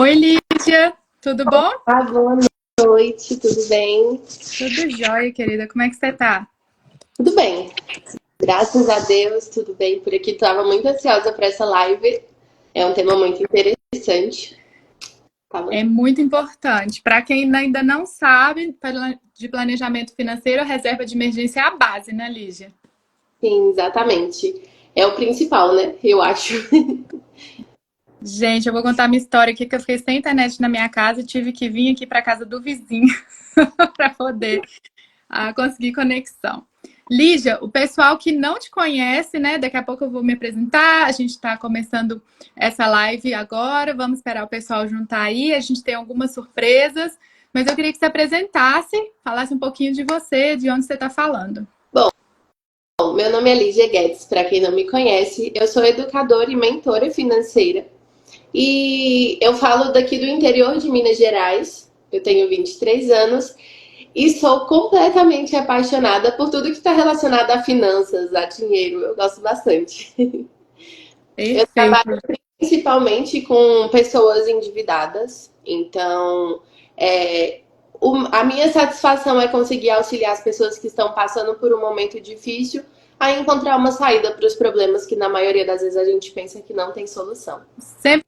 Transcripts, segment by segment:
Oi, Lídia, tudo bom? Boa noite, tudo bem? Tudo jóia, querida. Como é que você tá? Tudo bem, graças a Deus, tudo bem por aqui. Estava muito ansiosa para essa live, é um tema muito interessante. Tava... É muito importante. Para quem ainda não sabe de planejamento financeiro, a reserva de emergência é a base, né, Lígia? Sim, exatamente. É o principal, né? Eu acho. Gente, eu vou contar minha história aqui, que eu fiquei sem internet na minha casa e tive que vir aqui para casa do vizinho para poder conseguir conexão. Lígia, o pessoal que não te conhece, né? Daqui a pouco eu vou me apresentar. A gente está começando essa live agora. Vamos esperar o pessoal juntar aí. A gente tem algumas surpresas, mas eu queria que você apresentasse, falasse um pouquinho de você, de onde você está falando. Bom, meu nome é Lígia Guedes, para quem não me conhece, eu sou educadora e mentora financeira. E eu falo daqui do interior de Minas Gerais. Eu tenho 23 anos e sou completamente apaixonada por tudo que está relacionado a finanças, a dinheiro. Eu gosto bastante. Eu Perfeito. trabalho principalmente com pessoas endividadas, então é, a minha satisfação é conseguir auxiliar as pessoas que estão passando por um momento difícil a encontrar uma saída para os problemas que na maioria das vezes a gente pensa que não tem solução. Sempre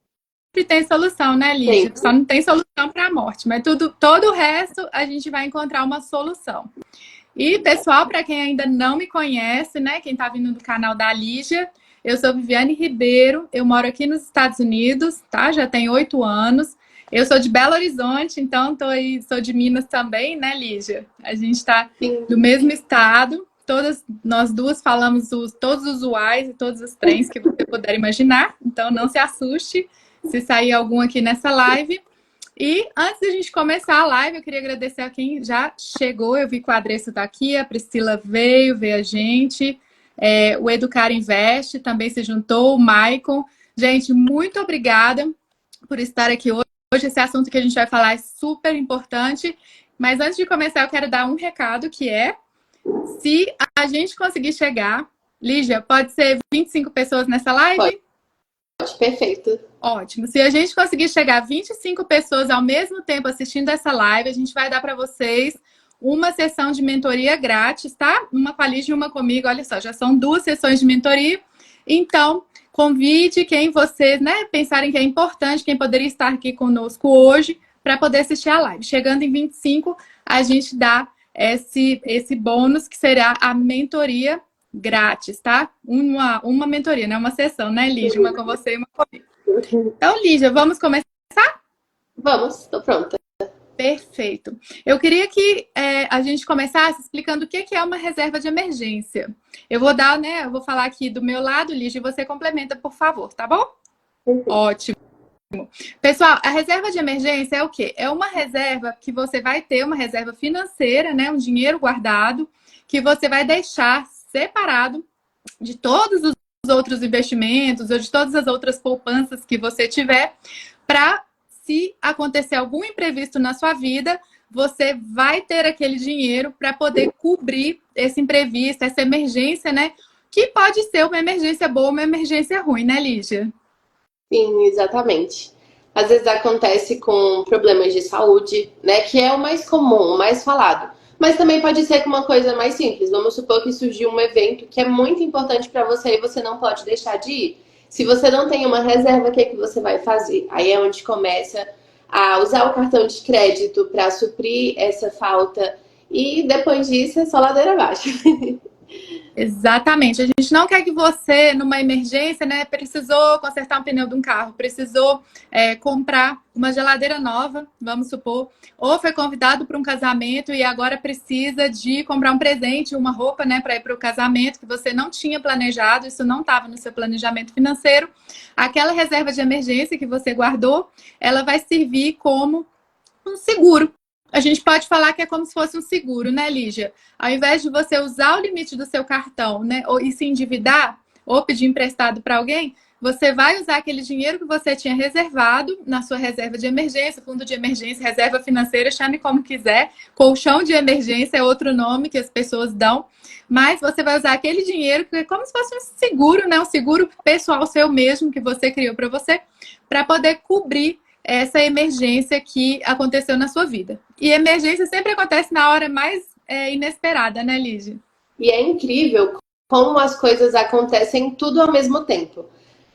tem solução, né, Lígia? Só Sempre. não tem solução para a morte, mas todo o resto a gente vai encontrar uma solução. E, pessoal, para quem ainda não me conhece, né? Quem está vindo do canal da Lígia, eu sou Viviane Ribeiro, eu moro aqui nos Estados Unidos, tá? Já tenho 8 anos. Eu sou de Belo Horizonte, então sou de Minas também, né, Lígia? A gente está do Sim. mesmo estado. Todas nós duas falamos todos os uais e todos os trens que você puder imaginar, então não se assuste se sair algum aqui nessa live. E antes da gente começar a live, eu queria agradecer a quem já chegou. Eu vi que o Adresso está aqui, a Priscila veio ver a gente, o Educar Invest também se juntou, o Maicon. Gente, muito obrigada por estar aqui hoje. Hoje esse assunto que a gente vai falar é super importante. Mas antes de começar, eu quero dar um recado que é: se a gente conseguir chegar, Lígia, pode ser 25 pessoas nessa Pode, live? perfeito. Ótimo. Se a gente conseguir chegar a 25 pessoas ao mesmo tempo assistindo essa live, a gente vai dar para vocês uma sessão de mentoria grátis, tá? Uma com a Lígia e uma comigo. Olha só, já são 2 sessões de mentoria. Então, convide quem vocês, né, pensarem que é importante, quem poderia estar aqui conosco hoje para poder assistir a live. Chegando em 25, a gente dá esse bônus que será a mentoria grátis, tá? Uma mentoria, né? Uma sessão, né, Lígia? Uma com você e uma comigo. Então, Lígia, vamos começar? Vamos, estou pronta. Perfeito. Eu queria que a gente começasse explicando o que é uma reserva de emergência. Eu vou dar, né? Eu vou falar aqui do meu lado, Lígia, e você complementa, por favor, tá bom? Perfeito. Ótimo. Pessoal, a reserva de emergência é o quê? É uma reserva que você vai ter, uma reserva financeira, né? Um dinheiro guardado, que você vai deixar separado de todos os outros investimentos ou de todas as outras poupanças que você tiver, para, se acontecer algum imprevisto na sua vida, você vai ter aquele dinheiro para poder cobrir esse imprevisto, essa emergência, né? Que pode ser uma emergência boa, uma emergência ruim, né, Lígia? Sim, exatamente. Às vezes acontece com problemas de saúde, né? Que é o mais comum, o mais falado. Mas também pode ser com uma coisa mais simples. Vamos supor que surgiu um evento que é muito importante para você e você não pode deixar de ir. Se você não tem uma reserva, o que é que você vai fazer? Aí é onde começa a usar o cartão de crédito para suprir essa falta. E depois disso é só ladeira abaixo. Exatamente. A gente não quer que você, numa emergência, né, precisou consertar um pneu de um carro, precisou comprar uma geladeira nova, vamos supor, ou foi convidado para um casamento e agora precisa de comprar um presente, uma roupa, né, para ir para o casamento que você não tinha planejado, isso não estava no seu planejamento financeiro. Aquela reserva de emergência que você guardou, ela vai servir como um seguro. A gente pode falar que é como se fosse um seguro, né, Lígia? Ao invés de você usar o limite do seu cartão, né, e se endividar, ou pedir emprestado para alguém, você vai usar aquele dinheiro que você tinha reservado na sua reserva de emergência, fundo de emergência, reserva financeira, chame como quiser. Colchão de emergência é outro nome que as pessoas dão. Mas você vai usar aquele dinheiro que é como se fosse um seguro, né? Um seguro pessoal seu mesmo que você criou para você, para poder cobrir essa emergência que aconteceu na sua vida. E emergência sempre acontece na hora mais inesperada, né, Lígia? E é incrível como as coisas acontecem tudo ao mesmo tempo.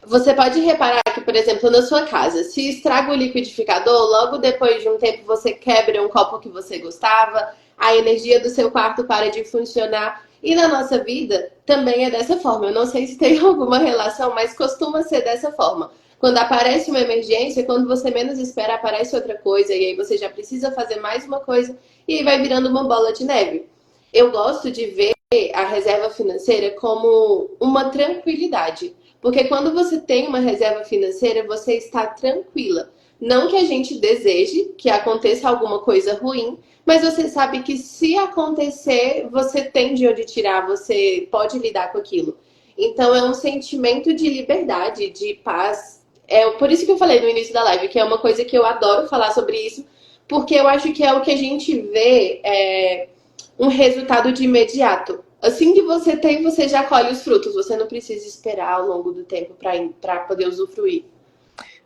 Você pode reparar que, por exemplo, na sua casa, se estraga o liquidificador, logo depois de um tempo você quebra um copo que você gostava, a energia do seu quarto para de funcionar. E na nossa vida também é dessa forma. Eu não sei se tem alguma relação, mas costuma ser dessa forma. Quando aparece uma emergência, quando você menos espera, aparece outra coisa, e aí você já precisa fazer mais uma coisa, e aí vai virando uma bola de neve. Eu gosto de ver a reserva financeira como uma tranquilidade. Porque quando você tem uma reserva financeira, você está tranquila. Não que a gente deseje que aconteça alguma coisa ruim, mas você sabe que se acontecer, você tem de onde tirar, você pode lidar com aquilo. Então é um sentimento de liberdade, de paz. É por isso que eu falei no início da live, que é uma coisa que eu adoro falar sobre isso, porque eu acho que é o que a gente vê um resultado de imediato. Assim que você tem, você já colhe os frutos. Você não precisa esperar ao longo do tempo para poder usufruir.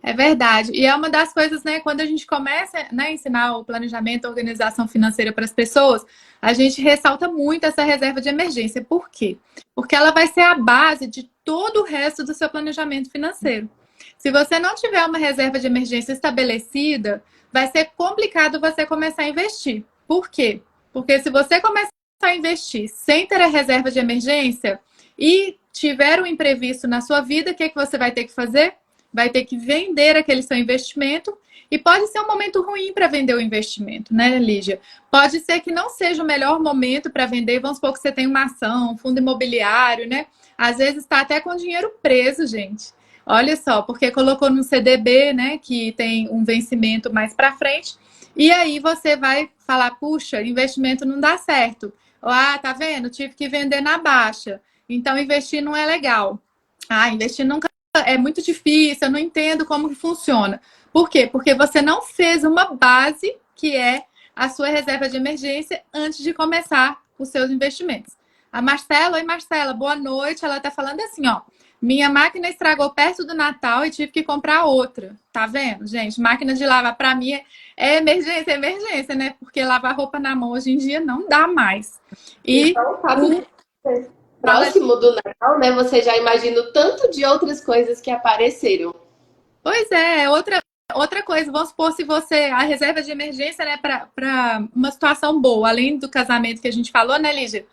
É verdade. E é uma das coisas, né, quando a gente começa, né, a ensinar o planejamento, a organização financeira para as pessoas, a gente ressalta muito essa reserva de emergência. Por quê? Porque ela vai ser a base de todo o resto do seu planejamento financeiro. Se você não tiver uma reserva de emergência estabelecida, vai ser complicado você começar a investir. Por quê? Porque se você começar a investir sem ter a reserva de emergência e tiver um imprevisto na sua vida, o que, é que você vai ter que fazer? Vai ter que vender aquele seu investimento e pode ser um momento ruim para vender o investimento, né, Lígia? Pode ser que não seja o melhor momento para vender. Vamos supor que você tem uma ação, um fundo imobiliário, né? Às vezes está até com dinheiro preso, gente. Olha só, porque colocou no CDB, né, que tem um vencimento mais para frente, e aí você vai falar, puxa, investimento não dá certo. Ah, tá vendo? Tive que vender na baixa. Então investir não é legal. Ah, investir nunca é muito difícil, eu não entendo como que funciona. Por quê? Porque você não fez uma base que é a sua reserva de emergência antes de começar os seus investimentos. A Marcela, oi Marcela, boa noite. Ela tá falando assim, ó. Minha máquina estragou perto do Natal e tive que comprar outra. Tá vendo, gente? Máquina de lavar para mim é emergência, né? Porque lavar roupa na mão hoje em dia não dá mais. E Então, o fato o de ser próximo do Natal, né? Você já imagina o tanto de outras coisas que apareceram. Pois é, outra coisa, vamos supor se você, a reserva de emergência, né, para uma situação boa, além do casamento que a gente falou, né, Lígia?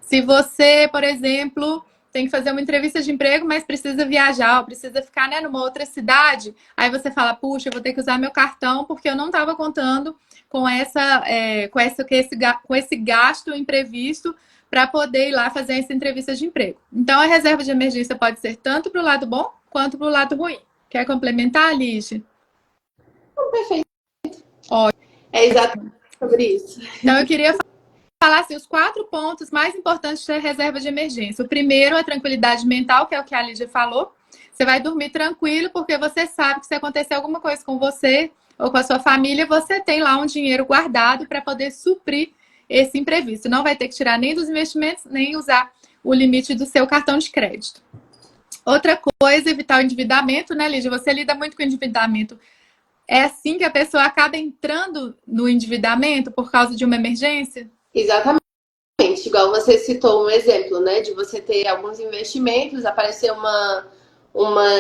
Se você, por exemplo, tem que fazer uma entrevista de emprego, mas precisa viajar, ou precisa ficar, né, numa outra cidade, aí você fala, puxa, eu vou ter que usar meu cartão porque eu não estava contando com com esse gasto imprevisto para poder ir lá fazer essa entrevista de emprego. Então, a reserva de emergência pode ser tanto para o lado bom quanto para o lado ruim. Quer complementar, Alice? Perfeito. Ótimo. É exatamente sobre isso. Então, eu queria falar assim, os 4 pontos mais importantes da reserva de emergência. O primeiro, a tranquilidade mental, que é o que a Lígia falou. Você vai dormir tranquilo, porque você sabe que se acontecer alguma coisa com você ou com a sua família, você tem lá um dinheiro guardado para poder suprir esse imprevisto. Não vai ter que tirar nem dos investimentos, nem usar o limite do seu cartão de crédito. Outra coisa, evitar o endividamento, né, Lígia? Você lida muito com endividamento. É assim que a pessoa acaba entrando no endividamento por causa de uma emergência? Exatamente. Igual você citou um exemplo, né? De você ter alguns investimentos, aparecer uma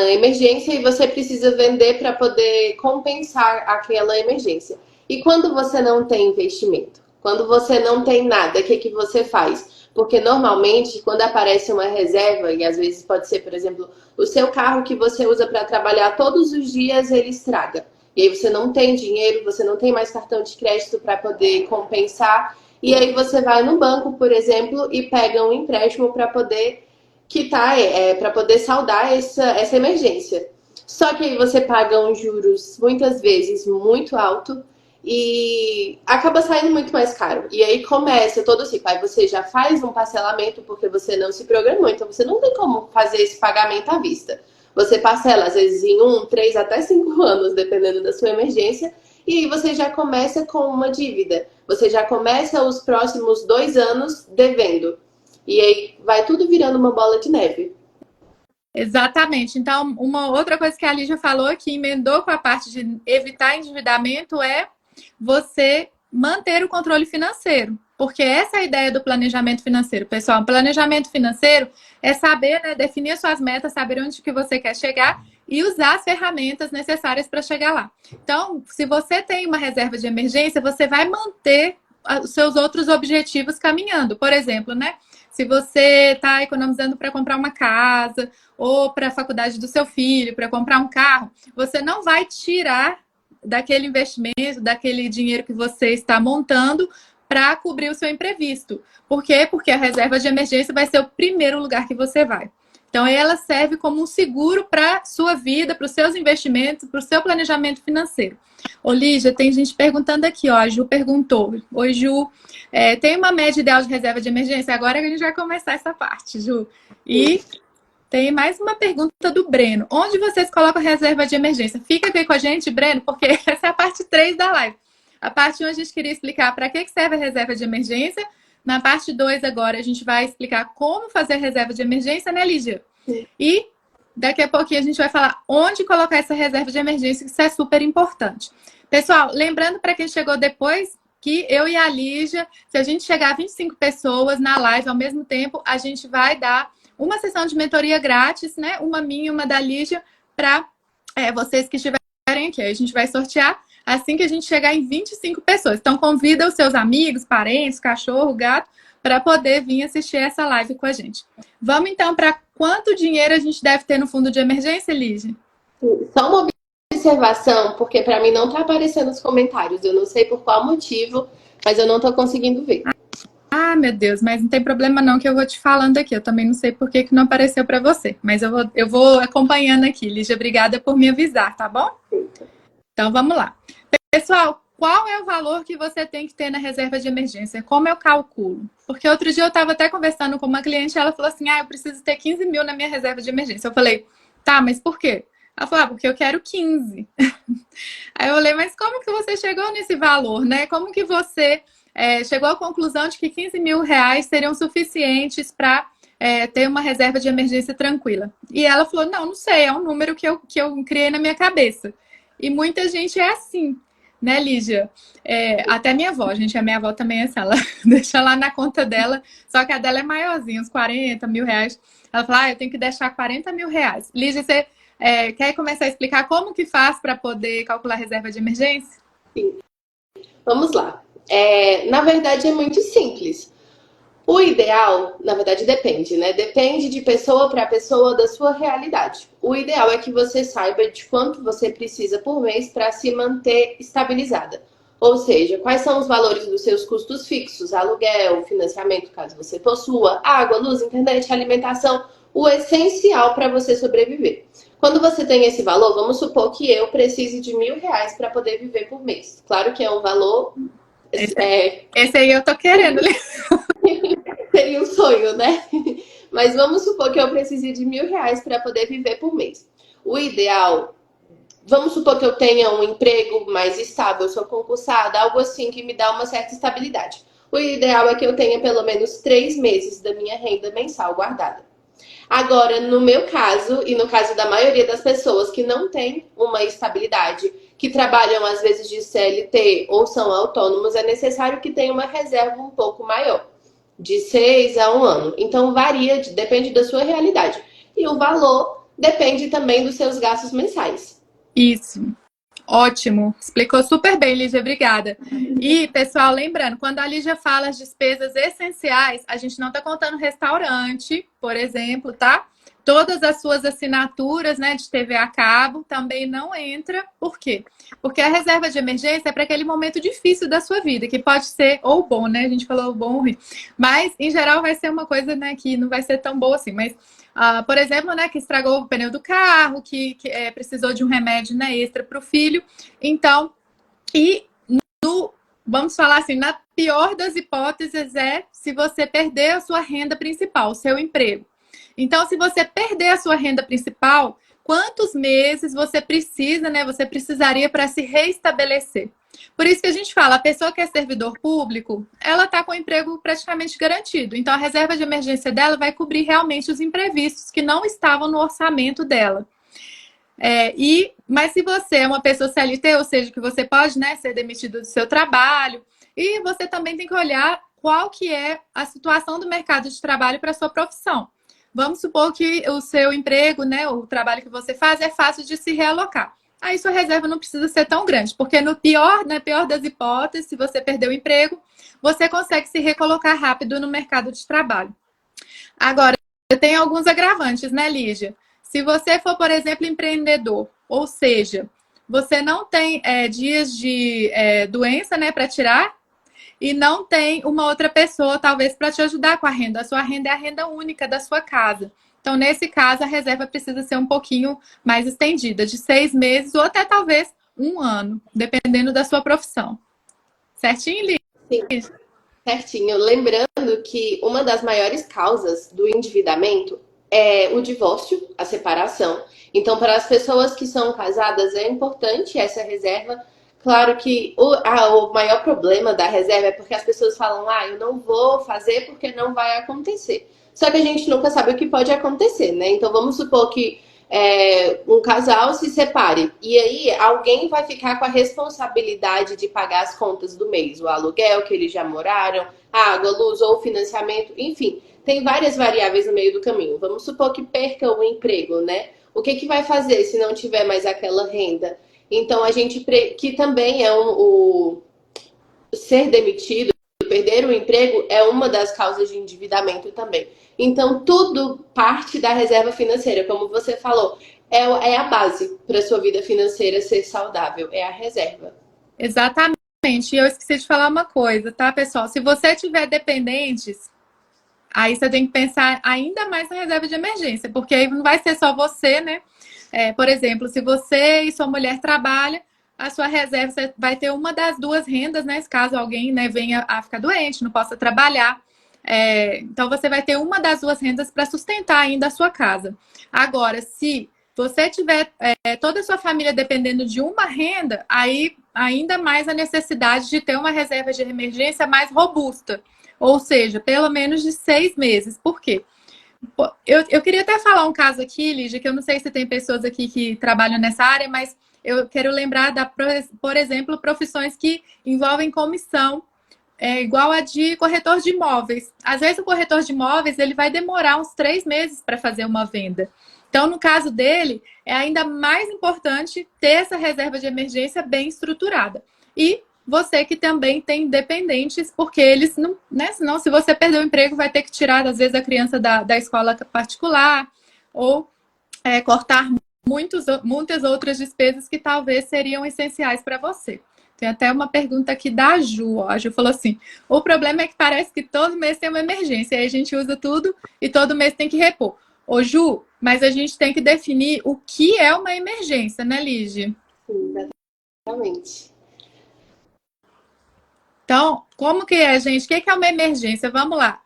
emergência e você precisa vender para poder compensar aquela emergência. E quando você não tem investimento? Quando você não tem nada, o que, que você faz? Porque normalmente, quando aparece uma reserva, e às vezes pode ser, por exemplo, o seu carro que você usa para trabalhar todos os dias, ele estraga. E aí você não tem dinheiro, você não tem mais cartão de crédito para poder compensar. E aí você vai no banco, por exemplo, e pega um empréstimo para poder quitar, para poder saldar essa emergência. Só que aí você paga uns juros muitas vezes muito alto e acaba saindo muito mais caro. E aí começa todo o ciclo. Aí você já faz um parcelamento porque você não se programou, então você não tem como fazer esse pagamento à vista. Você parcela, às vezes, em 3 até 5 anos, dependendo da sua emergência, e aí você já começa com uma dívida. Você já começa os próximos 2 anos devendo. E aí vai tudo virando uma bola de neve. Exatamente. Então, uma outra coisa que a Lígia falou, que emendou com a parte de evitar endividamento, é você manter o controle financeiro. Porque essa é a ideia do planejamento financeiro, pessoal. O planejamento financeiro é saber, né, definir as suas metas, saber onde que você quer chegar e usar as ferramentas necessárias para chegar lá. Então, se você tem uma reserva de emergência, você vai manter os seus outros objetivos caminhando. Por exemplo, né? Se você está economizando para comprar uma casa ou para a faculdade do seu filho, para comprar um carro, você não vai tirar daquele investimento, daquele dinheiro que você está montando para cobrir o seu imprevisto. Por quê? Porque a reserva de emergência vai ser o primeiro lugar que você vai. Então, ela serve como um seguro para a sua vida, para os seus investimentos, para o seu planejamento financeiro. Ô, Lígia, tem gente perguntando aqui, ó. A Ju perguntou. Oi, Ju. Tem uma média ideal de reserva de emergência? Agora que a gente vai começar essa parte, Ju. E tem mais uma pergunta do Breno. Onde vocês colocam a reserva de emergência? Fica aqui com a gente, Breno, porque essa é a parte 3 da live. A parte 1 a gente queria explicar para que serve a reserva de emergência. Na parte 2 agora a gente vai explicar como fazer a reserva de emergência, né, Lígia? Sim. E daqui a pouquinho a gente vai falar onde colocar essa reserva de emergência, que isso é super importante. Pessoal, lembrando para quem chegou depois, que eu e a Lígia, se a gente chegar a 25 pessoas na live ao mesmo tempo, a gente vai dar uma sessão de mentoria grátis, né? Uma minha e uma da Lígia, para vocês que estiverem aqui. A gente vai sortear assim que a gente chegar em 25 pessoas. Então, convida os seus amigos, parentes, cachorro, gato, para poder vir assistir essa live com a gente. Vamos, então, para quanto dinheiro a gente deve ter no fundo de emergência, Lígia? Só uma observação, porque para mim não está aparecendo nos comentários. Eu não sei por qual motivo, mas eu não estou conseguindo ver. Ah, meu Deus, mas não tem problema não que eu vou te falando aqui. Eu também não sei por que não apareceu para você, mas eu vou acompanhando aqui. Lígia, obrigada por me avisar, tá bom? Então, vamos lá. Pessoal, qual é o valor que você tem que ter na reserva de emergência? Como eu calculo? Porque outro dia eu estava até conversando com uma cliente e ela falou assim, eu preciso ter 15 mil na minha reserva de emergência. Eu falei, tá, mas por quê? Ela falou, porque eu quero 15. Aí eu falei, mas como que você chegou nesse valor, né? Como que você chegou à conclusão de que 15 mil reais seriam suficientes para ter uma reserva de emergência tranquila? E ela falou, não sei, é um número que eu criei na minha cabeça. E muita gente é assim, né, Lígia? Até minha avó, gente, a minha avó também é assim, ela deixa lá na conta dela, só que a dela é maiorzinha, uns 40 mil reais. Ela fala, eu tenho que deixar 40 mil reais. Lígia, você quer começar a explicar como que faz para poder calcular a reserva de emergência? Sim. Vamos lá. Na verdade, é muito simples. O ideal, na verdade, depende, né? Depende de pessoa para pessoa da sua realidade. O ideal é que você saiba de quanto você precisa por mês para se manter estabilizada. Ou seja, quais são os valores dos seus custos fixos, aluguel, financiamento, caso você possua, água, luz, internet, alimentação, o essencial para você sobreviver. Quando você tem esse valor, vamos supor que eu precise de R$ 1.000 para poder viver por mês. Claro que é um valor... Esse aí eu tô querendo. Seria um sonho, né? Mas vamos supor que eu precise de R$ 1.000 para poder viver por mês. O ideal, vamos supor que eu tenha um emprego mais estável, sou concursada, algo assim que me dá uma certa estabilidade. O ideal é que eu tenha pelo menos 3 meses da minha renda mensal guardada. Agora, no meu caso, e no caso da maioria das pessoas que não tem uma estabilidade, que trabalham às vezes de CLT ou são autônomos, é necessário que tenha uma reserva um pouco maior, de 6 a 1 ano. Então, varia, depende da sua realidade. E o valor depende também dos seus gastos mensais. Isso. Ótimo. Explicou super bem, Lígia. Obrigada. E, pessoal, lembrando, quando a Lígia fala as despesas essenciais, a gente não está contando restaurante, por exemplo, tá? Todas as suas assinaturas, né, de TV a cabo também não entra. Por quê? Porque a reserva de emergência é para aquele momento difícil da sua vida, que pode ser ou bom, né? A gente falou bom ou ruim. Mas, em geral, vai ser uma coisa, né, que não vai ser tão boa assim. Mas, por exemplo, né, que estragou o pneu do carro, que precisou de um remédio, né, extra para o filho. Então, vamos falar assim, na pior das hipóteses se você perder a sua renda principal, o seu emprego. Então, se você perder a sua renda principal, quantos meses você precisa, né? Você precisaria para se reestabelecer? Por isso que a gente fala, a pessoa que é servidor público, ela está com o emprego praticamente garantido. Então, a reserva de emergência dela vai cobrir realmente os imprevistos que não estavam no orçamento dela. Mas se você é uma pessoa CLT, ou seja, que você pode, né, ser demitido do seu trabalho, e você também tem que olhar qual que é a situação do mercado de trabalho para a sua profissão. Vamos supor que o seu emprego, né, o trabalho que você faz é fácil de se realocar. Aí sua reserva não precisa ser tão grande, porque na pior das hipóteses, se você perder o emprego, você consegue se recolocar rápido no mercado de trabalho. Agora, tem alguns agravantes, né, Lígia? Se você for, por exemplo, empreendedor, ou seja, você não tem dias de doença, né, para tirar, e não tem uma outra pessoa, talvez, para te ajudar com a renda. A sua renda é a renda única da sua casa. Então, nesse caso, a reserva precisa ser um pouquinho mais estendida, de 6 meses ou até talvez 1 ano, dependendo da sua profissão. Certinho, Lígia? Sim, certinho. Lembrando que uma das maiores causas do endividamento é o divórcio, a separação. Então, para as pessoas que são casadas, é importante essa reserva. Claro que o maior problema da reserva é porque as pessoas falam, eu não vou fazer porque não vai acontecer. Só que a gente nunca sabe o que pode acontecer, né? Então, vamos supor que um casal se separe e aí alguém vai ficar com a responsabilidade de pagar as contas do mês, o aluguel que eles já moraram, a água, luz ou financiamento, enfim, tem várias variáveis no meio do caminho. Vamos supor que perca o emprego, né? O que vai fazer se não tiver mais aquela renda? Então a gente que também é o ser demitido, perder o emprego é uma das causas de endividamento também. Então, tudo parte da reserva financeira, como você falou, é a base para a sua vida financeira ser saudável, é a reserva. Exatamente. E eu esqueci de falar uma coisa, tá, pessoal? Se você tiver dependentes, aí você tem que pensar ainda mais na reserva de emergência, porque aí não vai ser só você, né? Por exemplo, se você e sua mulher trabalham, a sua reserva você vai ter uma das duas rendas, né? Caso alguém, né, venha a ficar doente, não possa trabalhar. Então, você vai ter uma das duas rendas para sustentar ainda a sua casa. Agora, se você tiver toda a sua família dependendo de uma renda, aí ainda mais a necessidade de ter uma reserva de emergência mais robusta. Ou seja, pelo menos de 6 meses. Por quê? Eu queria até falar um caso aqui, Lígia, que eu não sei se tem pessoas aqui que trabalham nessa área, mas eu quero lembrar, por exemplo, profissões que envolvem comissão, igual a de corretor de imóveis. Às vezes o corretor de imóveis ele vai demorar uns 3 meses para fazer uma venda. Então, no caso dele, é ainda mais importante ter essa reserva de emergência bem estruturada. E você que também tem dependentes, porque eles não, né? Senão, se você perder o emprego, vai ter que tirar, às vezes, a criança da escola particular, ou cortar muitas outras despesas que talvez seriam essenciais para você. Tem até uma pergunta aqui da Ju. Ó. A Ju falou assim: o problema é que parece que todo mês tem uma emergência, aí a gente usa tudo e todo mês tem que repor. Ô, Ju, mas a gente tem que definir o que é uma emergência, né, Lígia? Sim, exatamente. Então, como que é, gente? O que é uma emergência? Vamos lá.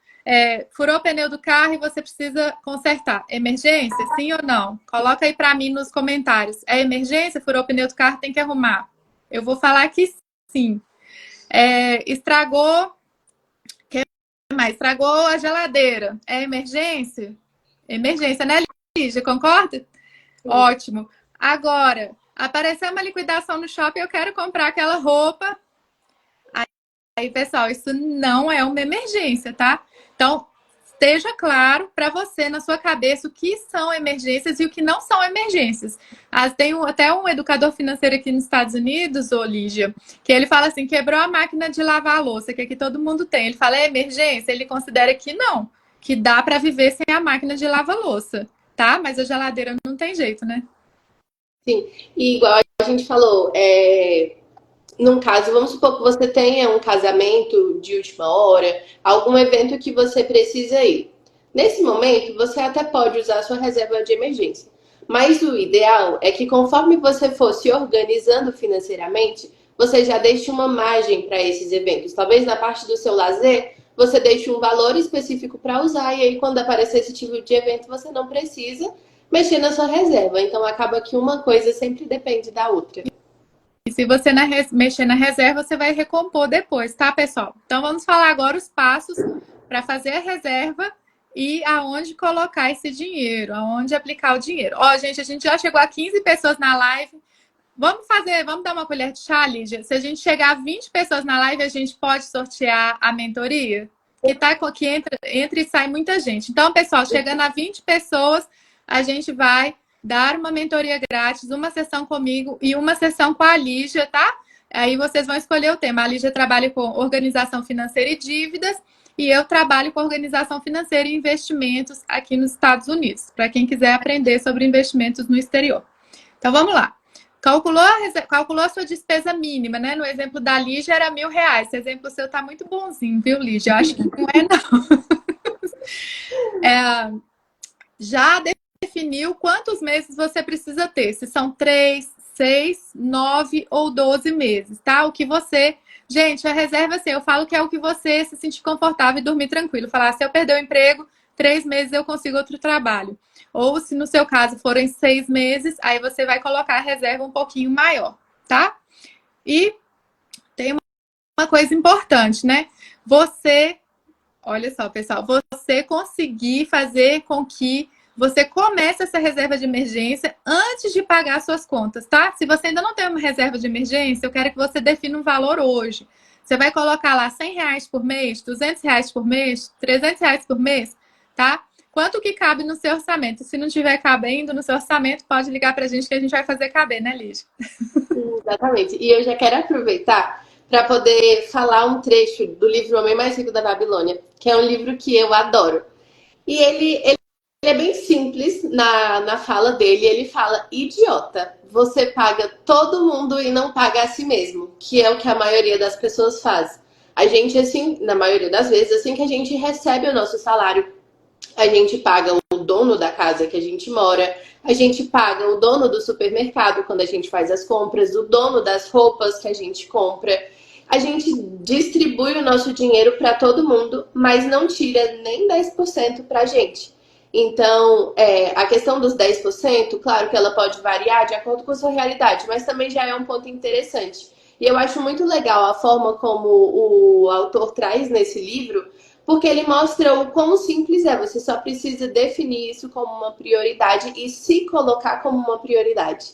Furou o pneu do carro e você precisa consertar. Emergência? Sim ou não? Coloca aí para mim nos comentários. É emergência? Furou o pneu do carro, tem que arrumar. Eu vou falar que sim. Estragou. Que mais? Estragou a geladeira. É emergência? Emergência, né, Lígia? Concorda? Sim. Ótimo. Agora, apareceu uma liquidação no shopping, eu quero comprar aquela roupa. Aí, pessoal, isso não é uma emergência, tá? Então, esteja claro para você, na sua cabeça, o que são emergências e o que não são emergências. Tem até um educador financeiro aqui nos Estados Unidos, ô Lígia, que ele fala assim, quebrou a máquina de lavar a louça, que aqui todo mundo tem. Ele fala, é emergência? Ele considera que não, que dá para viver sem a máquina de lavar louça, tá? Mas a geladeira não tem jeito, né? Sim, e igual a gente falou, num caso, vamos supor que você tenha um casamento de última hora, algum evento que você precisa ir. Nesse momento, você até pode usar a sua reserva de emergência. Mas o ideal é que conforme você for se organizando financeiramente, você já deixe uma margem para esses eventos. Talvez na parte do seu lazer, você deixe um valor específico para usar, e aí quando aparecer esse tipo de evento, você não precisa mexer na sua reserva. Então acaba que uma coisa sempre depende da outra. se você mexer na reserva, você vai recompor depois, tá, pessoal? Então, vamos falar agora os passos para fazer a reserva e aonde colocar esse dinheiro, aonde aplicar o dinheiro. Ó, gente, a gente já chegou a 15 pessoas na live. Vamos dar uma colher de chá, Lígia? Se a gente chegar a 20 pessoas na live, a gente pode sortear a mentoria? Que entra e sai muita gente. Então, pessoal, chegando a 20 pessoas, a gente vai dar uma mentoria grátis, uma sessão comigo e uma sessão com a Lígia, tá? Aí vocês vão escolher o tema. A Lígia trabalha com organização financeira e dívidas e eu trabalho com organização financeira e investimentos aqui nos Estados Unidos, para quem quiser aprender sobre investimentos no exterior. Então, vamos lá. Calculou a sua despesa mínima, né? No exemplo da Lígia era R$1.000. Esse exemplo seu tá muito bonzinho, viu, Lígia? Eu acho que não é, não. Já definiu quantos meses você precisa ter? Se são 3, 6, 9 ou 12 meses, tá? O que você... Gente, a reserva, assim, eu falo que é o que você se sentir confortável e dormir tranquilo. Falar, se eu perder o emprego, 3 meses eu consigo outro trabalho. Ou se no seu caso forem 6 meses, aí você vai colocar a reserva um pouquinho maior, tá? E tem uma coisa importante, né? Olha só, pessoal, você conseguir fazer com que você comece essa reserva de emergência antes de pagar suas contas, tá? Se você ainda não tem uma reserva de emergência, eu quero que você defina um valor hoje. Você vai colocar lá R$100 por mês, R$200 por mês, R$300 por mês, tá? Quanto que cabe no seu orçamento? Se não tiver cabendo no seu orçamento, pode ligar pra gente que a gente vai fazer caber, né, Lígia? Exatamente. E eu já quero aproveitar para poder falar um trecho do livro O Homem Mais Rico da Babilônia, que é um livro que eu adoro. E ele é bem simples na fala dele. Ele fala, idiota, você paga todo mundo e não paga a si mesmo, que é o que a maioria das pessoas faz. A gente, assim, na maioria das vezes, assim que a gente recebe o nosso salário, a gente paga o dono da casa que a gente mora, a gente paga o dono do supermercado quando a gente faz as compras, o dono das roupas que a gente compra. A gente distribui o nosso dinheiro para todo mundo, mas não tira nem 10% para a gente. Então, a questão dos 10%, claro que ela pode variar de acordo com a sua realidade, mas também já é um ponto interessante. E eu acho muito legal a forma como o autor traz nesse livro, porque ele mostra o quão simples é. Você só precisa definir isso como uma prioridade e se colocar como uma prioridade.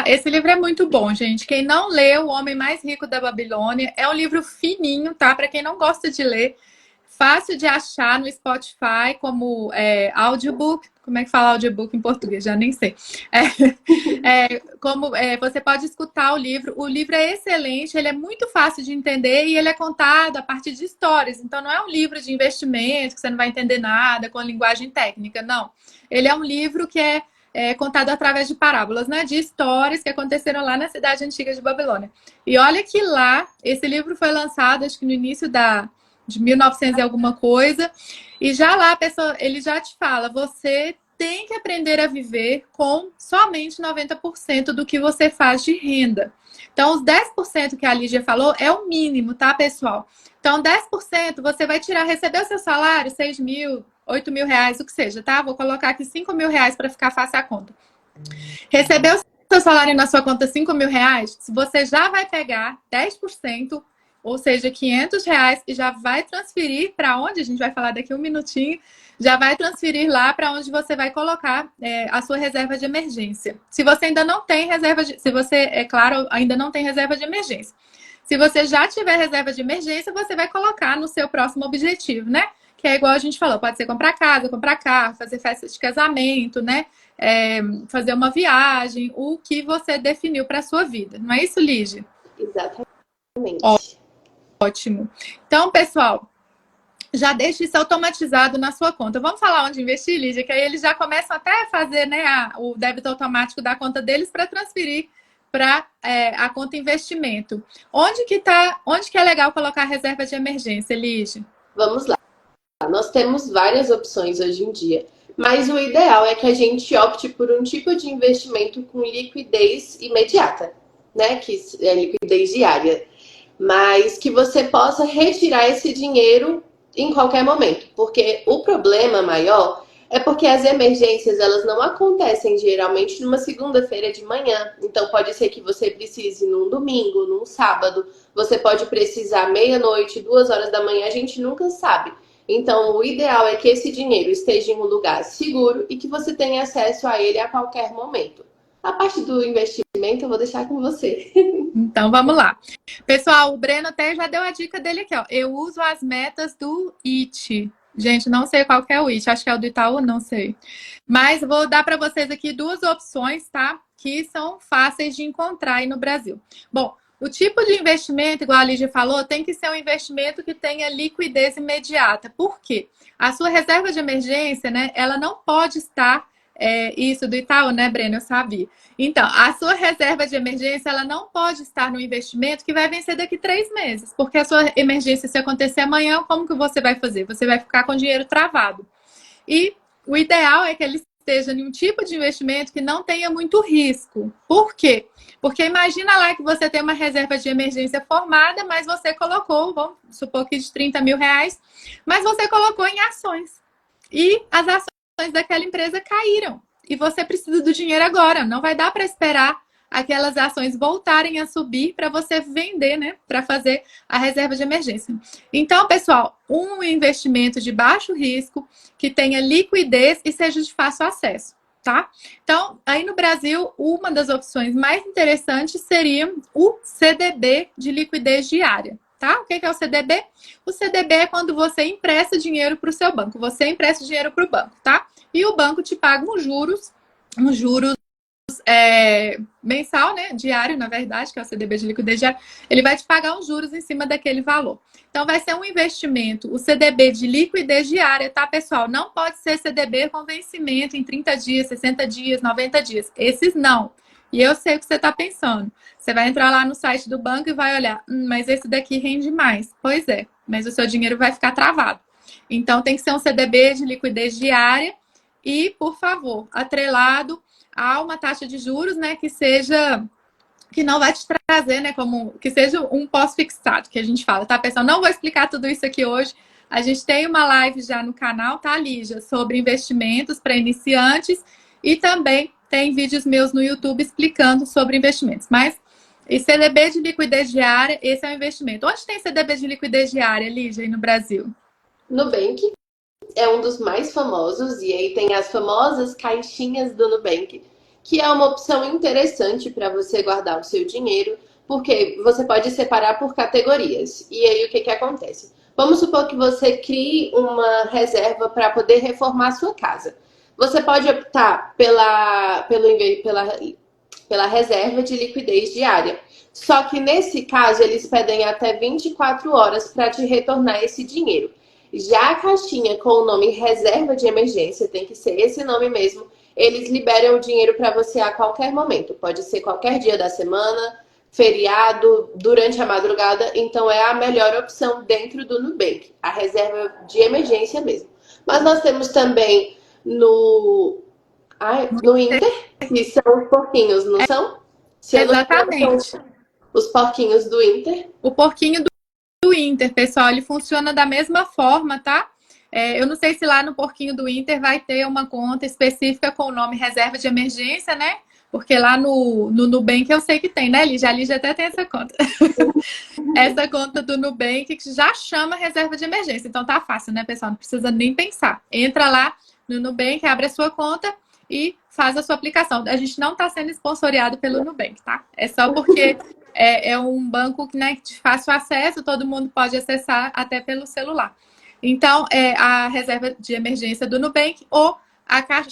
Esse livro é muito bom, gente. Quem não leu O Homem Mais Rico da Babilônia, é um livro fininho, tá? Para quem não gosta de ler, fácil de achar no Spotify como audiobook. Como é que fala audiobook em português? Já nem sei. Você pode escutar o livro. O livro é excelente, ele é muito fácil de entender e ele é contado a partir de histórias. Então, não é um livro de investimento que você não vai entender nada com a linguagem técnica, não. Ele é um livro que é contado através de parábolas, né? De histórias que aconteceram lá na cidade antiga de Babilônia. E olha que lá, esse livro foi lançado, acho que no início de 1900 e alguma coisa, e já lá ele já te fala, você tem que aprender a viver com somente 90% do que você faz de renda. Então, os 10% que a Lígia falou é o mínimo, tá, pessoal? Então, 10% você vai tirar, receber o seu salário, 6 mil, 8 mil reais, o que seja, tá? Vou colocar aqui 5 mil reais para ficar fácil a conta. Recebeu o seu salário na sua conta 5 mil reais, você já vai pegar 10%, ou seja, 500 reais, e já vai transferir para onde? A gente vai falar daqui um minutinho. Já vai transferir lá para onde você vai colocar a sua reserva de emergência. Se você ainda não tem se você, é claro, ainda não tem reserva de emergência. Se você já tiver reserva de emergência, você vai colocar no seu próximo objetivo, né? Que é igual a gente falou, pode ser comprar casa, comprar carro, fazer festa de casamento, né? Fazer uma viagem, o que você definiu para a sua vida. Não é isso, Lígia? Exatamente. Ótimo. Então, pessoal, já deixe isso automatizado na sua conta. Vamos falar onde investir, Lígia? Que aí eles já começam até a fazer, né, o débito automático da conta deles para transferir para a conta investimento. Onde que é legal colocar a reserva de emergência, Lígia? Vamos lá. Nós temos várias opções hoje em dia, mas o ideal é que a gente opte por um tipo de investimento com liquidez imediata, né? Que é liquidez diária. Mas que você possa retirar esse dinheiro em qualquer momento. Porque o problema maior É porque as emergências, elas não acontecem geralmente numa segunda-feira de manhã. Então, pode ser que você precise num domingo, num sábado. Você pode precisar meia-noite, 2 horas da manhã, a gente nunca sabe. Então, o ideal é que esse dinheiro esteja em um lugar seguro e que você tenha acesso a ele a qualquer momento. A parte do investimento eu vou deixar com você. Então, vamos lá. Pessoal, o Breno até já deu a dica dele aqui, ó. Eu uso as metas do IT. Gente, não sei qual que é o IT, acho que é o do Itaú, não sei. Mas vou dar para vocês aqui duas opções, tá? Que são fáceis de encontrar aí no Brasil. Bom, o tipo de investimento, igual a Lígia falou, tem que ser um investimento que tenha liquidez imediata. Por quê? A sua reserva de emergência, né? Ela não pode estar isso do Itaú, né, Breno? Eu sabia. Então, a sua reserva de emergência, ela não pode estar no investimento que vai vencer daqui 3 meses. Porque a sua emergência, se acontecer amanhã, como que você vai fazer? Você vai ficar com o dinheiro travado. E o ideal é que ele esteja em um tipo de investimento que não tenha muito risco. Por quê? Porque imagina lá que você tem uma reserva de emergência formada, mas você colocou, vamos supor que de 30 mil reais, mas você colocou em ações. E as ações daquela empresa caíram. E você precisa do dinheiro agora. Não vai dar para esperar aquelas ações voltarem a subir para você vender, né? Para fazer a reserva de emergência. Então, pessoal, um investimento de baixo risco, que tenha liquidez e seja de fácil acesso, tá? Então, aí no Brasil, uma das opções mais interessantes seria o CDB de liquidez diária. Tá? O que é o CDB? O CDB é quando você empresta dinheiro para o seu banco. Você empresta dinheiro para o banco, tá? E o banco te paga um juros mensal, né? Diário, na verdade, que é o CDB de liquidez diária. Ele vai te pagar uns juros em cima daquele valor. Então, vai ser um investimento, o CDB de liquidez diária, tá, pessoal? Não pode ser CDB com vencimento em 30 dias, 60 dias, 90 dias. Esses não. E eu sei o que você está pensando. Você vai entrar lá no site do banco e vai olhar, mas esse daqui rende mais. Pois é, mas o seu dinheiro vai ficar travado. Então, tem que ser um CDB de liquidez diária e, por favor, atrelado a uma taxa de juros, né, que não vai te trazer, né, como que seja um pós-fixado, que a gente fala, tá, pessoal? Não vou explicar tudo isso aqui hoje. A gente tem uma live já no canal, tá, Lígia, sobre investimentos para iniciantes e também tem vídeos meus no YouTube explicando sobre investimentos. Mas e CDB de liquidez diária, esse é o investimento. Onde tem CDB de liquidez diária, Lígia, aí no Brasil? Nubank é um dos mais famosos, e aí tem as famosas caixinhas do Nubank, que é uma opção interessante para você guardar o seu dinheiro, porque você pode separar por categorias. E aí o que acontece? Vamos supor que você crie uma reserva para poder reformar a sua casa. Você pode optar pela reserva de liquidez diária. Só que nesse caso, eles pedem até 24 horas para te retornar esse dinheiro. Já a caixinha com o nome reserva de emergência, tem que ser esse nome mesmo, eles liberam o dinheiro para você a qualquer momento. Pode ser qualquer dia da semana, feriado, durante a madrugada. Então é a melhor opção dentro do Nubank, a reserva de emergência mesmo. Mas nós temos também no Inter, que são os porquinhos, não são? Se eu não me engano, Exatamente. são os porquinhos do Inter. O porquinho do Inter, pessoal, ele funciona da mesma forma, tá? Eu não sei se lá no porquinho do Inter vai ter uma conta específica com o nome reserva de emergência, né? Porque lá no Nubank eu sei que tem, né, Lígia? A Lígia até tem essa conta. Essa conta do Nubank que já chama reserva de emergência. Então tá fácil, né, pessoal? Não precisa nem pensar. Entra lá no Nubank, abre a sua conta e faz a sua aplicação. A gente não está sendo esponsoreado pelo Nubank, tá? É só porque é um banco, né, de fácil acesso, todo mundo pode acessar até pelo celular. Então, a reserva de emergência do Nubank ou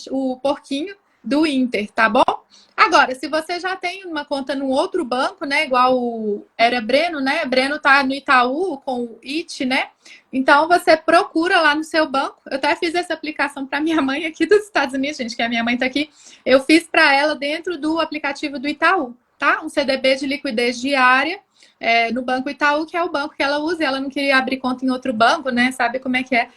o porquinho do Inter, tá bom? Agora, se você já tem uma conta no outro banco, né, igual era Breno, né? Breno tá no Itaú com o IT, né? Então você procura lá no seu banco. Eu até fiz essa aplicação para minha mãe aqui dos Estados Unidos, gente, que a minha mãe tá aqui. Eu fiz para ela dentro do aplicativo do Itaú, tá? Um CDB de liquidez diária no Banco Itaú, que é o banco que ela usa. Ela não queria abrir conta em outro banco, né? Sabe como é que é?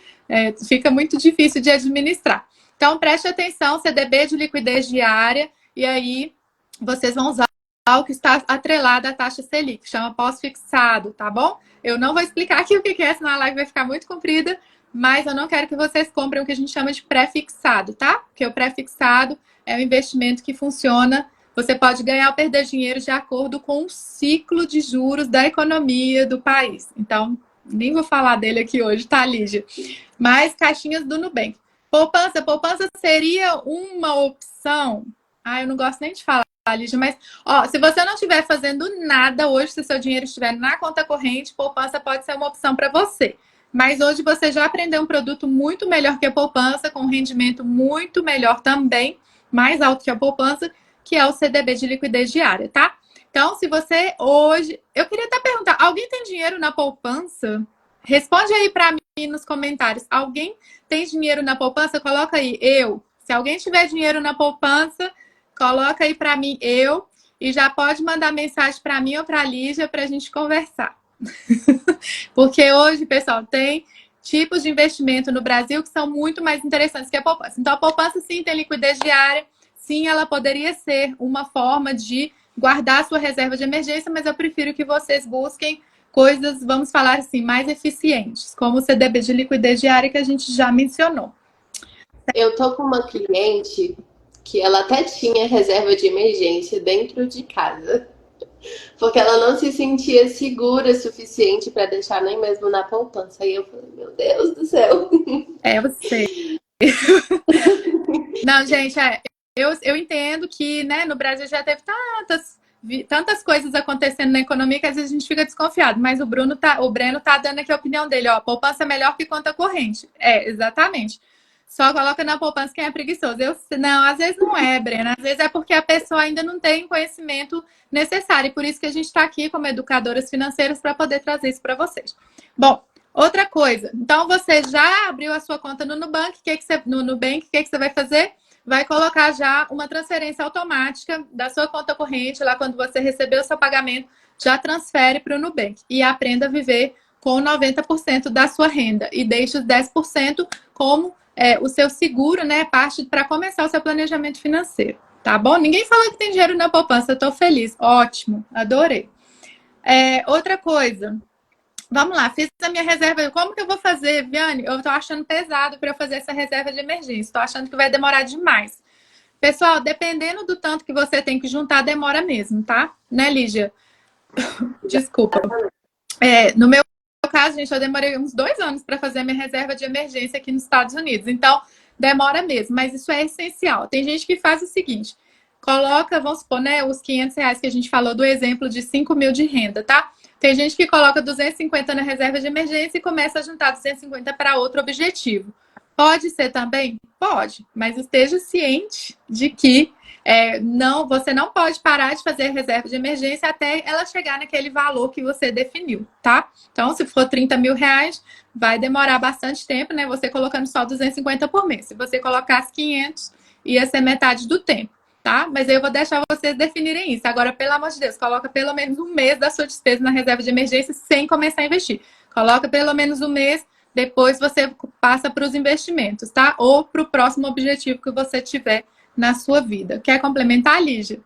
Fica muito difícil de administrar. Então preste atenção, CDB de liquidez diária. E aí, vocês vão usar o que está atrelado à taxa Selic, chama pós-fixado, tá bom? Eu não vou explicar aqui o que é, senão a live vai ficar muito comprida, mas eu não quero que vocês comprem o que a gente chama de pré-fixado, tá? Porque o pré-fixado é um investimento que funciona. Você pode ganhar ou perder dinheiro de acordo com o ciclo de juros da economia do país. Então, nem vou falar dele aqui hoje, tá, Lígia? Mas caixinhas do Nubank. Poupança seria uma opção. Ah, eu não gosto nem de falar, Lígia, mas ó, se você não estiver fazendo nada hoje, se seu dinheiro estiver na conta corrente, poupança pode ser uma opção para você. Mas hoje você já aprendeu um produto muito melhor que a poupança, com um rendimento muito melhor também, mais alto que a poupança, que é o CDB de liquidez diária, tá? Então, se você hoje. Eu queria até perguntar: alguém tem dinheiro na poupança? Responde aí para mim nos comentários. Alguém tem dinheiro na poupança? Coloca aí, eu. Se alguém tiver dinheiro na poupança, coloca aí para mim, eu. E já pode mandar mensagem para mim ou para a Lígia para a gente conversar. Porque hoje, pessoal, tem tipos de investimento no Brasil que são muito mais interessantes que a poupança. Então, a poupança, sim, tem liquidez diária. Sim, ela poderia ser uma forma de guardar a sua reserva de emergência, mas eu prefiro que vocês busquem coisas, vamos falar assim, mais eficientes, como o CDB de liquidez diária que a gente já mencionou. Eu tô com uma cliente que ela até tinha reserva de emergência dentro de casa, porque ela não se sentia segura o suficiente para deixar nem mesmo na poupança. Aí eu falei, meu Deus do céu. É, eu sei. Não, gente, eu entendo que, né, no Brasil já teve tantas coisas acontecendo na economia que às vezes a gente fica desconfiado, mas o Breno tá dando aqui a opinião dele, ó, poupança é melhor que conta corrente. É, exatamente. Só coloca na poupança quem é preguiçoso. Não, às vezes não é, Breno. Às vezes é porque a pessoa ainda não tem conhecimento necessário. E por isso que a gente está aqui como educadoras financeiras para poder trazer isso para vocês. Bom, outra coisa. Então, você já abriu a sua conta no Nubank. No Nubank, o que você vai fazer? Vai colocar já uma transferência automática da sua conta corrente. Lá, quando você receber o seu pagamento, já transfere para o Nubank. E aprenda a viver com 90% da sua renda. E deixe os 10% como o seu seguro, né? Parte para começar o seu planejamento financeiro. Tá bom? Ninguém falou que tem dinheiro na poupança. Eu tô feliz. Ótimo. Adorei. Outra coisa. Vamos lá, fiz a minha reserva. Como que eu vou fazer, Viane? Eu tô achando pesado para eu fazer essa reserva de emergência. Tô achando que vai demorar demais. Pessoal, dependendo do tanto que você tem que juntar, demora mesmo, tá? Né, Lígia? Desculpa. No meu caso, gente, eu demorei uns 2 anos para fazer a minha reserva de emergência aqui nos Estados Unidos. Então, demora mesmo, mas isso é essencial. Tem gente que faz o seguinte: coloca, vamos supor, né, os R$ 500 que a gente falou do exemplo de 5 mil de renda, tá? Tem gente que coloca 250 na reserva de emergência e começa a juntar 250 para outro objetivo. Pode ser também? Pode, mas esteja ciente de que você não pode parar de fazer reserva de emergência até ela chegar naquele valor que você definiu, tá? Então, se for R$ 30.000, vai demorar bastante tempo, né? Você colocando só 250 por mês. Se você colocasse 500, ia ser metade do tempo, tá? Mas eu vou deixar vocês definirem isso. Agora, pelo amor de Deus, coloca pelo menos um mês da sua despesa na reserva de emergência sem começar a investir. Coloca pelo menos um mês, depois você passa para os investimentos, tá? Ou para o próximo objetivo que você tiver na sua vida. Quer complementar, Lígia?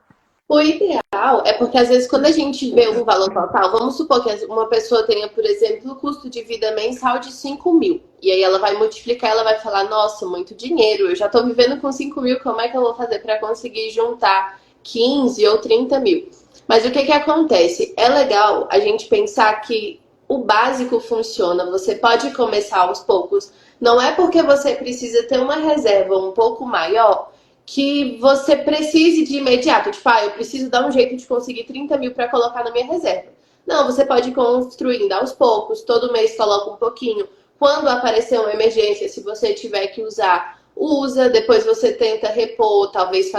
O ideal é porque, às vezes, quando a gente vê um valor total, vamos supor que uma pessoa tenha, por exemplo, o custo de vida mensal de 5 mil. E aí ela vai multiplicar, ela vai falar, nossa, muito dinheiro, eu já estou vivendo com 5 mil, como é que eu vou fazer para conseguir juntar 15 ou 30 mil? Mas o que acontece? É legal a gente pensar que o básico funciona, você pode começar aos poucos. Não é porque você precisa ter uma reserva um pouco maior que você precise de imediato. Tipo, eu preciso dar um jeito de conseguir 30 mil para colocar na minha reserva. Não, você pode ir construindo aos poucos, todo mês coloca um pouquinho. Quando aparecer uma emergência, se você tiver que usar, usa, depois você tenta repor, talvez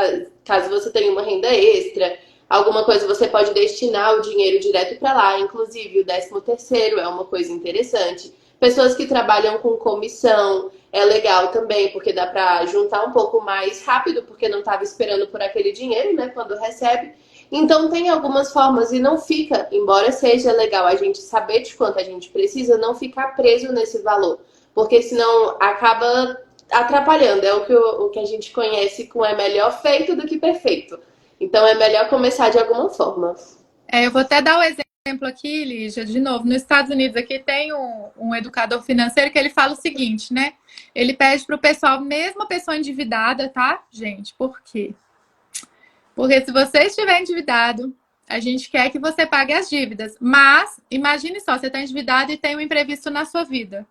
caso você tenha uma renda extra, alguma coisa você pode destinar o dinheiro direto para lá, inclusive o 13º é uma coisa interessante. Pessoas que trabalham com comissão, é legal também, porque dá para juntar um pouco mais rápido, porque não estava esperando por aquele dinheiro, né, quando recebe. Então tem algumas formas e não fica, embora seja legal a gente saber de quanto a gente precisa, não ficar preso nesse valor, porque senão acaba atrapalhando. É o que a gente conhece com é melhor feito do que perfeito. Então é melhor começar de alguma forma. Eu vou até dar o exemplo aqui, Lígia, de novo, nos Estados Unidos aqui tem um educador financeiro que ele fala o seguinte, né? Ele pede para o pessoal, mesmo a pessoa endividada, tá, gente? Por quê? Porque se você estiver endividado, a gente quer que você pague as dívidas. Mas, imagine só, você está endividado e tem um imprevisto na sua vida.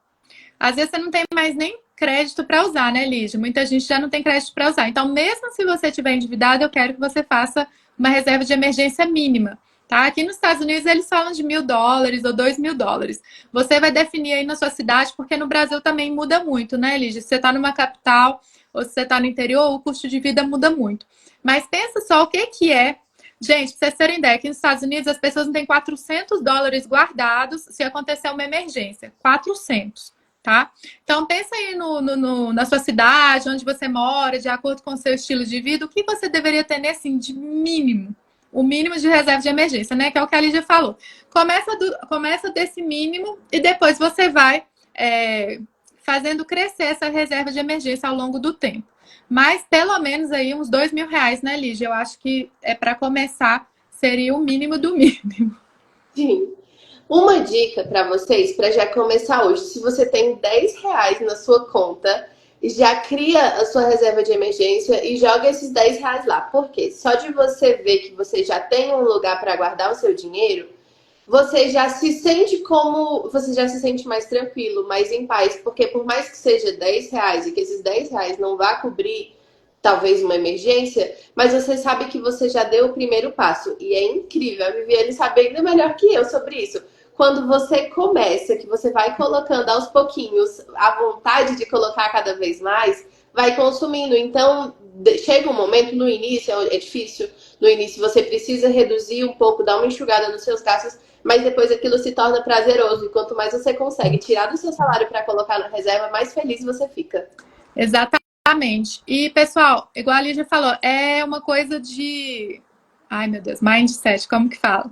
Às vezes você não tem mais nem crédito para usar, né, Lígia? Muita gente já não tem crédito para usar. Então, mesmo se você estiver endividado, eu quero que você faça uma reserva de emergência mínima. Tá? Aqui nos Estados Unidos eles falam de $1.000 ou $2.000. Você vai definir aí na sua cidade, porque no Brasil também muda muito, né, Lígia? Se você está numa capital ou se você está no interior, o custo de vida muda muito. Mas pensa só o que é. Gente, pra vocês terem ideia, aqui nos Estados Unidos as pessoas não têm $400 guardados se acontecer uma emergência. 400, tá? Então pensa aí na sua cidade, onde você mora, de acordo com o seu estilo de vida, o que você deveria ter assim, de mínimo. O mínimo de reserva de emergência, né? Que é o que a Lígia falou. Começa desse mínimo e depois você vai fazendo crescer essa reserva de emergência ao longo do tempo. Mas pelo menos aí uns R$2.000, né, Lígia? Eu acho que para começar seria o mínimo do mínimo. Sim. Uma dica para vocês, para já começar hoje, se você tem R$10 na sua conta, já cria a sua reserva de emergência e joga esses R$10 lá. Por quê? Só de você ver que você já tem um lugar para guardar o seu dinheiro, você já se sente mais tranquilo, mais em paz, porque por mais que seja R$10 e que esses R$10 não vá cobrir talvez uma emergência, mas você sabe que você já deu o primeiro passo. E é incrível, a Viviane sabe ainda melhor que eu sobre isso. Quando você começa, que você vai colocando aos pouquinhos a vontade de colocar cada vez mais, vai consumindo. Então, chega um momento, no início é difícil, no início você precisa reduzir um pouco, dar uma enxugada nos seus gastos, mas depois aquilo se torna prazeroso. E quanto mais você consegue tirar do seu salário para colocar na reserva, mais feliz você fica. Exatamente. E, pessoal, igual a Lígia falou, é uma coisa de... Ai, meu Deus, mindset, como que fala?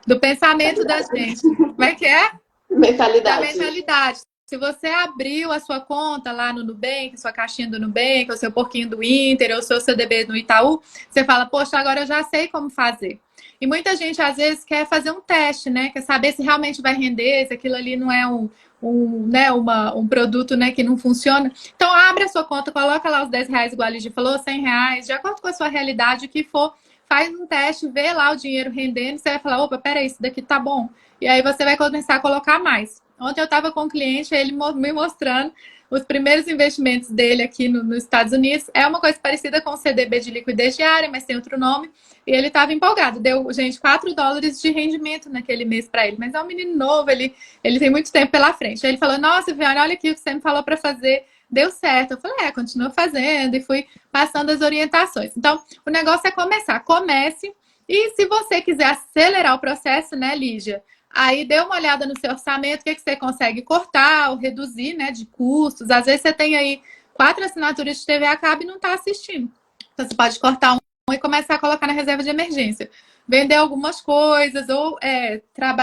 Do pensamento da gente. Como é que é? Mentalidade. Da mentalidade. Se você abriu a sua conta lá no Nubank, sua caixinha do Nubank, o seu porquinho do Inter, ou o seu CDB no Itaú, você fala, poxa, agora eu já sei como fazer. E muita gente, às vezes, quer fazer um teste, né? Quer saber se realmente vai render, se aquilo ali não é um produto, né, que não funciona. Então, abre a sua conta, coloca lá os R$10, igual a Lígia falou, R$100, de acordo com a sua realidade, o que for, faz um teste, vê lá o dinheiro rendendo, você vai falar, opa, peraí, isso daqui tá bom. E aí você vai começar a colocar mais. Ontem eu estava com um cliente, ele me mostrando os primeiros investimentos dele aqui nos Estados Unidos. É uma coisa parecida com o CDB de liquidez diária, mas tem outro nome. E ele estava empolgado. Deu, gente, $4 de rendimento naquele mês para ele. Mas é um menino novo, ele tem muito tempo pela frente. Aí ele falou, nossa, Viviane, olha aqui o que você me falou para fazer. Deu certo. Eu falei, continua fazendo. E fui passando as orientações. Então, o negócio é começar. Comece. E se você quiser acelerar o processo, né, Lígia? Aí dê uma olhada no seu orçamento, o que você consegue cortar ou reduzir, né, de custos. Às vezes você tem aí 4 assinaturas de TV a cabo e não está assistindo. Então você pode cortar um e começar a colocar na reserva de emergência. Vender algumas coisas ou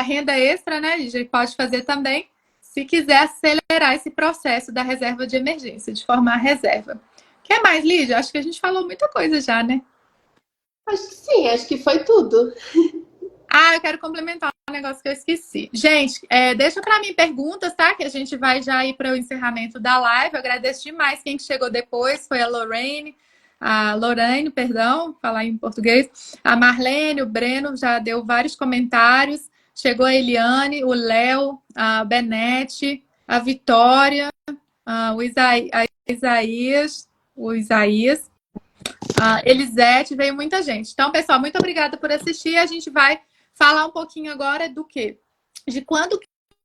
renda extra, né? A gente pode fazer também, se quiser acelerar esse processo da reserva de emergência, de formar reserva. O que mais, Lígia? Acho que a gente falou muita coisa já, né? Acho que sim, acho que foi tudo. Eu quero complementar um negócio que eu esqueci. Gente, deixa para mim perguntas, tá? Que a gente vai já ir para o encerramento da live. Eu agradeço demais quem chegou depois. Foi a Lorraine, perdão, falar em português. A Marlene, o Breno já deu vários comentários. Chegou a Eliane, o Léo, a Benete, a Vitória, o Isaías, a Elisete, veio muita gente. Então, pessoal, muito obrigada por assistir. A gente vai falar um pouquinho agora do quê? De quando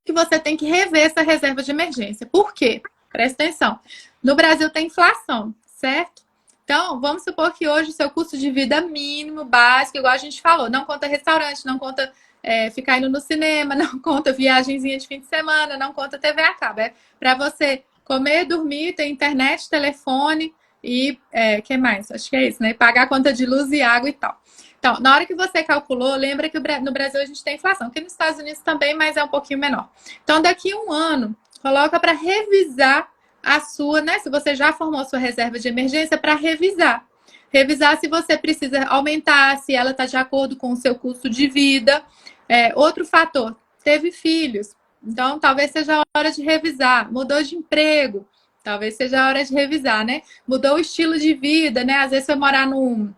que você tem que rever essa reserva de emergência. Por quê? Presta atenção. No Brasil tem inflação, certo? Então, vamos supor que hoje o seu custo de vida mínimo, básico, igual a gente falou, não conta restaurante, não conta ficar indo no cinema, não conta viagenzinha de fim de semana, não conta TV a cabo. É para você comer, dormir, ter internet, telefone e que mais? Acho que é isso, né? Pagar a conta de luz e água e tal. Então, na hora que você calculou, lembra que no Brasil a gente tem inflação, aqui nos Estados Unidos também, mas é um pouquinho menor. Então, daqui a um ano, coloca para revisar a sua, né? Se você já formou a sua reserva de emergência, para revisar. Revisar se você precisa aumentar, se ela está de acordo com o seu custo de vida. Outro fator, teve filhos. Então, talvez seja a hora de revisar. Mudou de emprego, talvez seja a hora de revisar, né? Mudou o estilo de vida, né? Às vezes foi morar num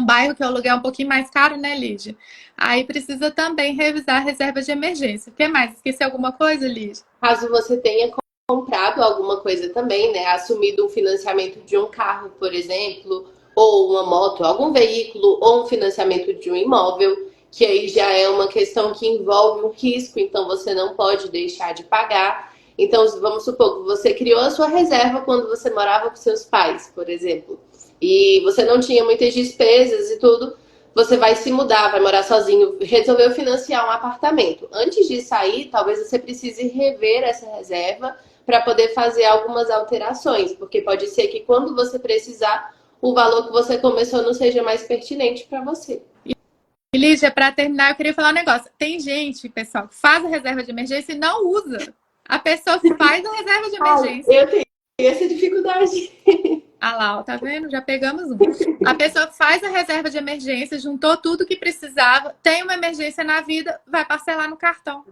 bairro que o aluguel é um pouquinho mais caro, né, Lígia? Aí precisa também revisar a reserva de emergência. O que mais? Esqueci alguma coisa, Lígia? Caso você tenha comprado alguma coisa também, né? Assumido um financiamento de um carro, por exemplo, ou uma moto, algum veículo, ou um financiamento de um imóvel, que aí já é uma questão que envolve um risco, então você não pode deixar de pagar. Então, vamos supor que você criou a sua reserva quando você morava com seus pais, por exemplo, e você não tinha muitas despesas e tudo, você vai se mudar, vai morar sozinho, resolveu financiar um apartamento. Antes de sair, talvez você precise rever essa reserva para poder fazer algumas alterações, porque pode ser que quando você precisar, o valor que você começou não seja mais pertinente para você. E, Lígia, para terminar, eu queria falar um negócio. Tem gente, pessoal, que faz a reserva de emergência e não usa. A pessoa faz a reserva de emergência. Eu tenho essa dificuldade. Ah lá, ó, tá vendo? Já pegamos um. A pessoa faz a reserva de emergência, juntou tudo que precisava, tem uma emergência na vida, vai parcelar no cartão.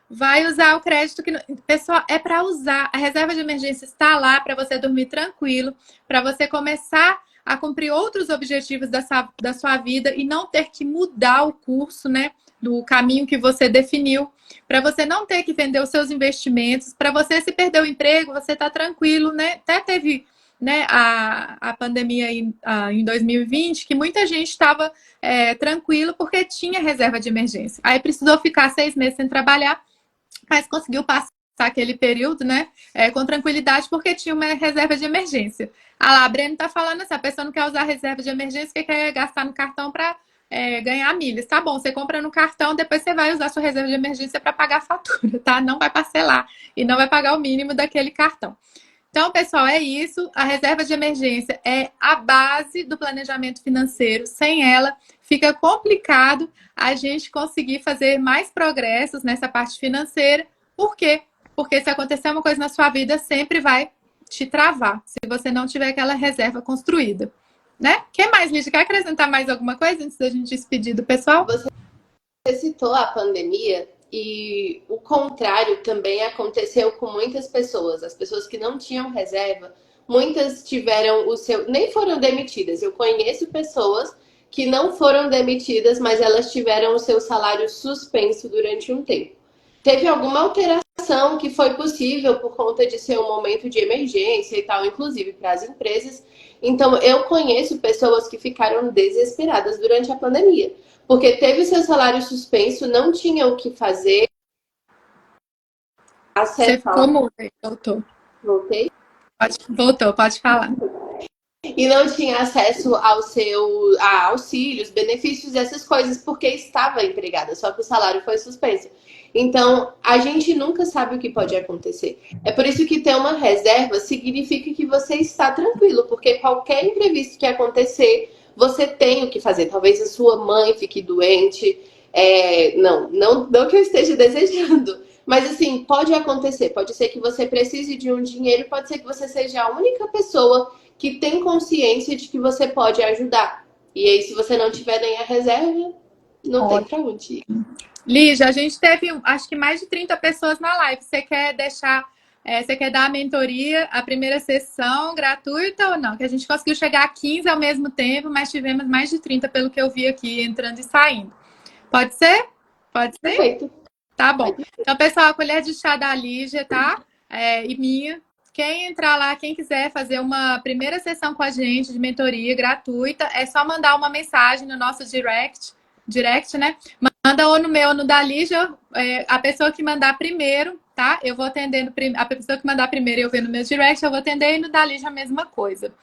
Vai usar o crédito que. Pessoal, é para usar. A reserva de emergência está lá para você dormir tranquilo, para você começar a cumprir outros objetivos da sua vida e não ter que mudar o curso, né? Do caminho que você definiu, para você não ter que vender os seus investimentos, para você se perder o emprego, você tá tranquilo, né? Até teve, né, a pandemia em 2020, que muita gente estava tranquilo porque tinha reserva de emergência. Aí precisou ficar 6 meses sem trabalhar, mas conseguiu passar aquele período, né, com tranquilidade, porque tinha uma reserva de emergência. Ah lá, a Breno tá falando assim, a pessoa não quer usar a reserva de emergência, que quer gastar no cartão para ganhar milhas. Tá bom, você compra no cartão, depois você vai usar sua reserva de emergência para pagar a fatura, tá? Não vai parcelar e não vai pagar o mínimo daquele cartão. Então, pessoal, é isso. A reserva de emergência é a base do planejamento financeiro. Sem ela, fica complicado a gente conseguir fazer mais progressos nessa parte financeira. Por quê? Porque se acontecer uma coisa na sua vida, sempre vai te travar, se você não tiver aquela reserva construída. Né? Que mais, Lígia? Quer acrescentar mais alguma coisa antes da gente despedir do pessoal? Você citou a pandemia e o contrário também aconteceu com muitas pessoas. As pessoas que não tinham reserva, muitas tiveram o seu. Nem foram demitidas. Eu conheço pessoas que não foram demitidas, mas elas tiveram o seu salário suspenso durante um tempo. Teve alguma alteração que foi possível por conta de ser um momento de emergência e tal, inclusive para as empresas. Então, eu conheço pessoas que ficaram desesperadas durante a pandemia, porque teve o seu salário suspenso, não tinha o que fazer. Você ficou muda, voltou. Voltei? Voltou, pode falar. E não tinha acesso a auxílios, benefícios, essas coisas, porque estava empregada, só que o salário foi suspenso. Então, a gente nunca sabe o que pode acontecer. É por isso que ter uma reserva significa que você está tranquilo, porque qualquer imprevisto que acontecer, você tem o que fazer. Talvez a sua mãe fique doente. Não que eu esteja desejando, mas assim, pode acontecer. Pode ser que você precise de um dinheiro, pode ser que você seja a única pessoa que tem consciência de que você pode ajudar. E aí, se você não tiver nem a reserva, não tem pra onde ir. Lígia, a gente teve, acho que mais de 30 pessoas na live. Você quer deixar, você quer dar a mentoria, a primeira sessão gratuita ou não? Que a gente conseguiu chegar a 15 ao mesmo tempo, mas tivemos mais de 30 pelo que eu vi aqui, entrando e saindo. Pode ser? Pode ser? Perfeito. Tá bom. Então, pessoal, a colher de chá da Lígia, tá? E minha. Quem entrar lá, quem quiser fazer uma primeira sessão com a gente de mentoria gratuita, é só mandar uma mensagem no nosso direct, né? Manda ou no meu ou no da Lígia, a pessoa que mandar primeiro, tá? Eu vou atendendo, a pessoa que mandar primeiro eu ver no meu direct, eu vou atender, e no da Lígia a mesma coisa.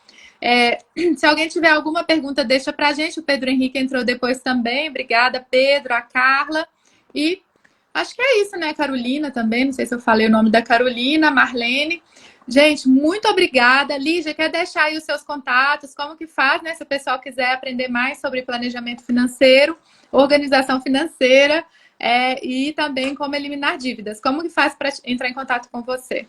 Se alguém tiver alguma pergunta, deixa pra gente. O Pedro Henrique entrou depois também. Obrigada, Pedro, a Carla. E acho que é isso, né? Carolina também, não sei se eu falei o nome da Carolina, Marlene. Gente, muito obrigada. Lígia, quer deixar aí os seus contatos? Como que faz, né? Se o pessoal quiser aprender mais sobre planejamento financeiro, organização financeira e também como eliminar dívidas. Como que faz para entrar em contato com você?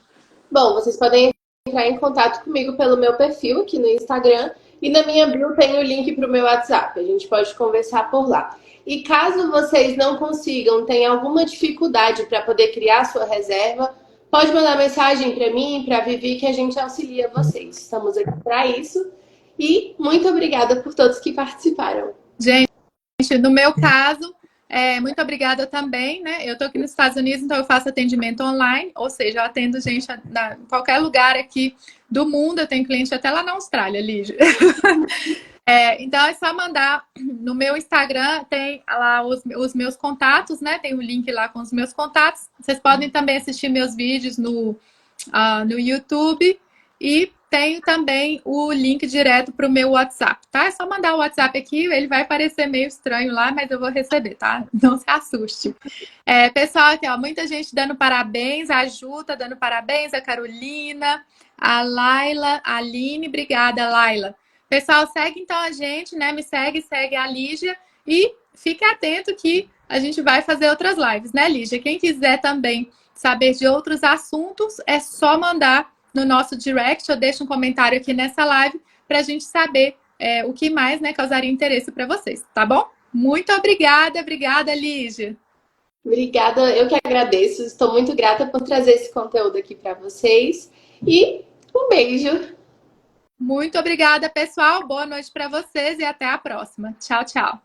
Bom, vocês podem entrar em contato comigo pelo meu perfil aqui no Instagram e na minha bio tem o link para o meu WhatsApp. A gente pode conversar por lá. E caso vocês não consigam, tenham alguma dificuldade para poder criar sua reserva, pode mandar mensagem para mim, para a Vivi, que a gente auxilia vocês. Estamos aqui para isso. E muito obrigada por todos que participaram. Gente, no meu caso, muito obrigada também, né? Eu estou aqui nos Estados Unidos, então eu faço atendimento online, ou seja, eu atendo gente em qualquer lugar aqui do mundo. Eu tenho cliente até lá na Austrália, Lígia. Então é só mandar no meu Instagram, tem lá os meus contatos, né? Tem o link lá com os meus contatos. Vocês podem também assistir meus vídeos no YouTube e tenho também o link direto para o meu WhatsApp, tá? É só mandar o WhatsApp aqui, ele vai parecer meio estranho lá, mas eu vou receber, tá? Não se assuste. Pessoal, aqui, ó, muita gente dando parabéns, a Ju tá dando parabéns, a Carolina, a Laila, a Aline, obrigada, Laila. Pessoal, segue então a gente, né? Me segue, segue a Lígia e fique atento que a gente vai fazer outras lives, né, Lígia? Quem quiser também saber de outros assuntos, é só mandar no nosso direct, eu deixo um comentário aqui nessa live para a gente saber o que mais, né, causaria interesse para vocês, tá bom? Muito obrigada, Lígia. Obrigada, eu que agradeço. Estou muito grata por trazer esse conteúdo aqui para vocês. E um beijo. Muito obrigada, pessoal. Boa noite para vocês e até a próxima. Tchau, tchau.